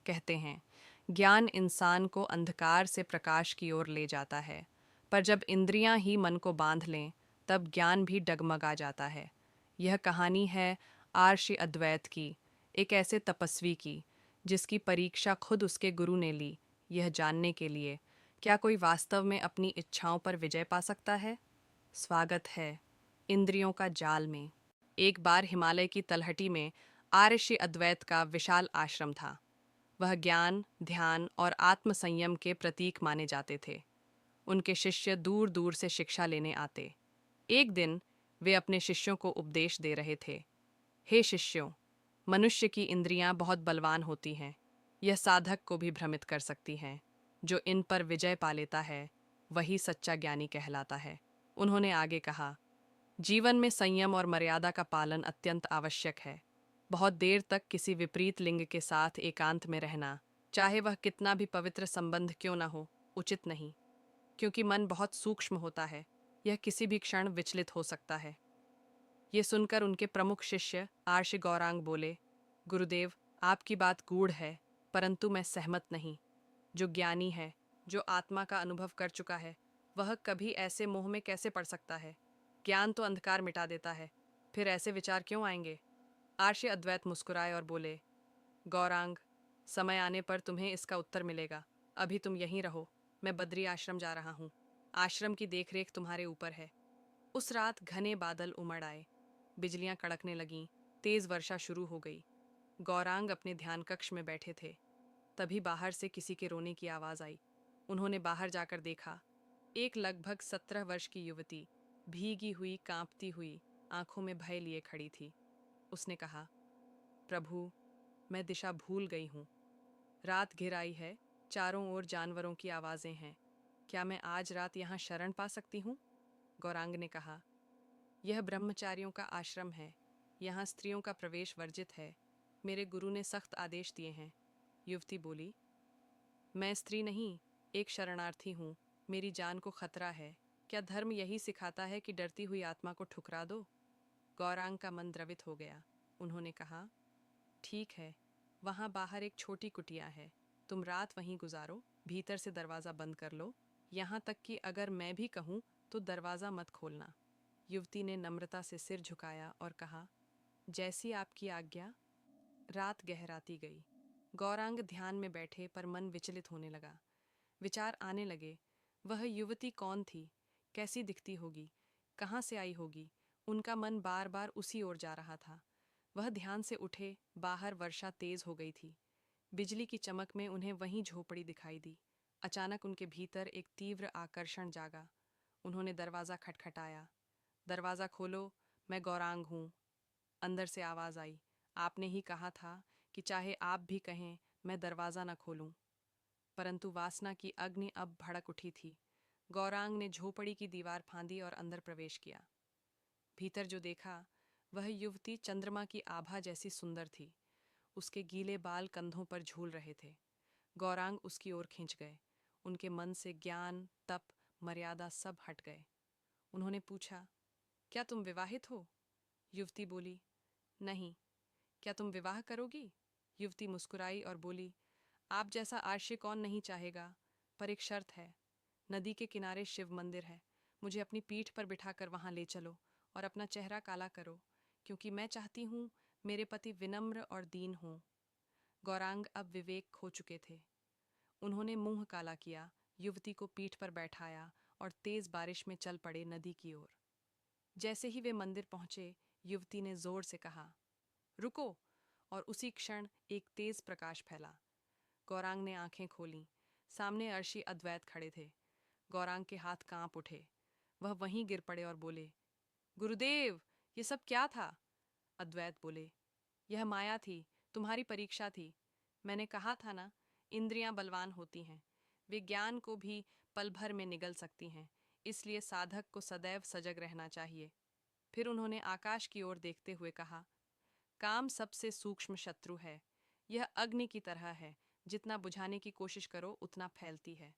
कहते हैं, ज्ञान इंसान को अंधकार से प्रकाश की ओर ले जाता है, पर जब इंद्रियां ही मन को बांध लें, तब ज्ञान भी डगमगा जाता है। यह कहानी है आर्षि अद्वैत की, एक ऐसे तपस्वी की, जिसकी परीक्षा खुद उसके गुरु ने ली, यह जानने के लिए क्या कोई वास्तव में अपनी इच्छाओं पर विजय पा सकता है। स्वागत है इंद्रियों का जाल में। एक बार हिमालय की तलहटी में आर्षि अद्वैत का विशाल आश्रम था। वह ज्ञान, ध्यान और आत्म संयम के प्रतीक माने जाते थे। उनके शिष्य दूर दूर से शिक्षा लेने आते। एक दिन वे अपने शिष्यों को उपदेश दे रहे थे। हे शिष्यों, मनुष्य की इंद्रियां बहुत बलवान होती हैं। यह साधक को भी भ्रमित कर सकती हैं। जो इन पर विजय पा लेता है, वही सच्चा ज्ञानी कहलाता है। उन्होंने आगे कहा, जीवन में संयम और मर्यादा का पालन अत्यंत आवश्यक है। बहुत देर तक किसी विपरीत लिंग के साथ एकांत में रहना, चाहे वह कितना भी पवित्र संबंध क्यों न हो, उचित नहीं, क्योंकि मन बहुत सूक्ष्म होता है। यह किसी भी क्षण विचलित हो सकता है। ये सुनकर उनके प्रमुख शिष्य आर्षि गौरांग बोले, गुरुदेव, आपकी बात गूढ़ है, परंतु मैं सहमत नहीं। जो ज्ञानी है, जो आत्मा का अनुभव कर चुका है, वह कभी ऐसे मोह में कैसे पड़ सकता है। ज्ञान तो अंधकार मिटा देता है, फिर ऐसे विचार क्यों आएंगे। आर्षि अद्वैत मुस्कुराए और बोले, गौरांग, समय आने पर तुम्हें इसका उत्तर मिलेगा। अभी तुम यहीं रहो, मैं बद्री आश्रम जा रहा हूँ। आश्रम की देखरेख तुम्हारे ऊपर है। उस रात घने बादल उमड़ आए, बिजलियां कड़कने लगीं, तेज वर्षा शुरू हो गई। गौरांग अपने ध्यान कक्ष में बैठे थे। तभी बाहर से किसी के रोने की आवाज आई। उन्होंने बाहर जाकर देखा, एक लगभग 17 वर्ष की युवती भीगी हुई, कांपती हुई, आंखों में भय लिए खड़ी थी। उसने कहा, प्रभु, मैं दिशा भूल गई हूँ। रात घिर आई है, चारों ओर जानवरों की आवाजें हैं। क्या मैं आज रात यहाँ शरण पा सकती हूँ। गौरांग ने कहा, यह ब्रह्मचारियों का आश्रम है, यहाँ स्त्रियों का प्रवेश वर्जित है। मेरे गुरु ने सख्त आदेश दिए हैं। युवती बोली, मैं स्त्री नहीं, एक शरणार्थी हूँ। मेरी जान को खतरा है। क्या धर्म यही सिखाता है कि डरती हुई आत्मा को ठुकरा दो। गौरांग का मन द्रवित हो गया। उन्होंने कहा, ठीक है, वहाँ बाहर एक छोटी कुटिया है, तुम रात वहीं गुजारो। भीतर से दरवाज़ा बंद कर लो, यहाँ तक कि अगर मैं भी कहूँ तो दरवाज़ा मत खोलना। युवती ने नम्रता से सिर झुकाया और कहा, जैसी आपकी आज्ञा। रात गहराती गई। गौरांग ध्यान में बैठे, पर मन विचलित होने लगा। विचार आने लगे, वह युवती कौन थी, कैसी दिखती होगी, कहाँ से आई होगी। उनका मन बार बार उसी ओर जा रहा था। वह ध्यान से उठे। बाहर वर्षा तेज हो गई थी। बिजली की चमक में उन्हें वहीं झोपड़ी दिखाई दी। अचानक उनके भीतर एक तीव्र आकर्षण जागा। उन्होंने दरवाज़ा खटखटाया। दरवाज़ा खोलो, मैं गौरांग हूँ। अंदर से आवाज़ आई, आपने ही कहा था कि चाहे आप भी कहें मैं दरवाज़ा न खोलूं। परंतु वासना की अग्नि अब भड़क उठी थी। गौरांग ने झोपड़ी की दीवार फांदी और अंदर प्रवेश किया। भीतर जो देखा, वह युवती चंद्रमा की आभा जैसी सुंदर थी। उसके गीले बाल कंधों पर झूल रहे थे। गौरांग उसकी ओर खिंच गए। उनके मन से ज्ञान, तप, मर्यादा सब हट गए। उन्होंने पूछा, क्या तुम विवाहित हो। युवती बोली, नहीं। क्या तुम विवाह करोगी। युवती मुस्कुराई और बोली, आप जैसा आर्ष्य कौन नहीं चाहेगा, पर एक शर्त है। नदी के किनारे शिव मंदिर है, मुझे अपनी पीठ पर बिठाकर वहां ले चलो और अपना चेहरा काला करो, क्योंकि मैं चाहती हूँ मेरे पति विनम्र और दीन हों। गौरांग अब विवेक खो चुके थे। उन्होंने मुंह काला किया, युवती को पीठ पर बैठाया और तेज बारिश में चल पड़े नदी की ओर। जैसे ही वे मंदिर पहुंचे, युवती ने जोर से कहा, रुको। और उसी क्षण एक तेज प्रकाश फैला। गौरांग ने आंखें खोलीं। सामने अर्षि अद्वैत खड़े थे। गौरांग के हाथ कांप उठे। वह वहीं गिर पड़े और बोले, गुरुदेव, ये सब क्या था। अद्वैत बोले, यह माया थी, तुम्हारी परीक्षा थी। मैंने कहा था ना, इंद्रियां बलवान होती हैं, वे ज्ञान को भी पल भर में निगल सकती हैं। इसलिए साधक को सदैव सजग रहना चाहिए। फिर उन्होंने आकाश की ओर देखते हुए कहा, काम सबसे सूक्ष्म शत्रु है। यह अग्नि की तरह है, जितना बुझाने की कोशिश करो उतना फैलती है।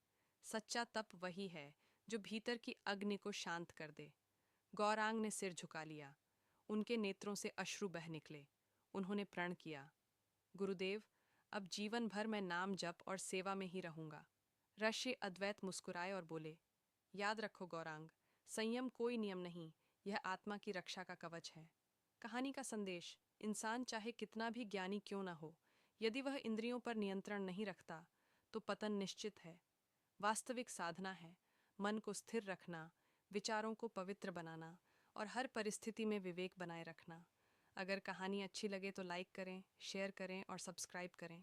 सच्चा तप वही है जो भीतर की अग्नि को शांत कर दे। गौरांग ने सिर झुका लिया। उनके नेत्रों से अश्रु बह निकले। उन्होंने प्रण किया, गुरुदेव, अब जीवन भर मैं नाम जप और सेवा में ही रहूंगा। ऋषि अद्वैत मुस्कुराए और बोले, याद रखो गौरांग, संयम कोई नियम नहीं, यह आत्मा की रक्षा का कवच है। कहानी का संदेश, इंसान चाहे कितना भी ज्ञानी क्यों न हो, यदि वह इंद्रियों पर नियंत्रण नहीं रखता तो पतन निश्चित है। वास्तविक साधना है मन को स्थिर रखना, विचारों को पवित्र बनाना और हर परिस्थिति में विवेक बनाए रखना। अगर कहानी अच्छी लगे तो लाइक करें, शेयर करें और सब्सक्राइब करें।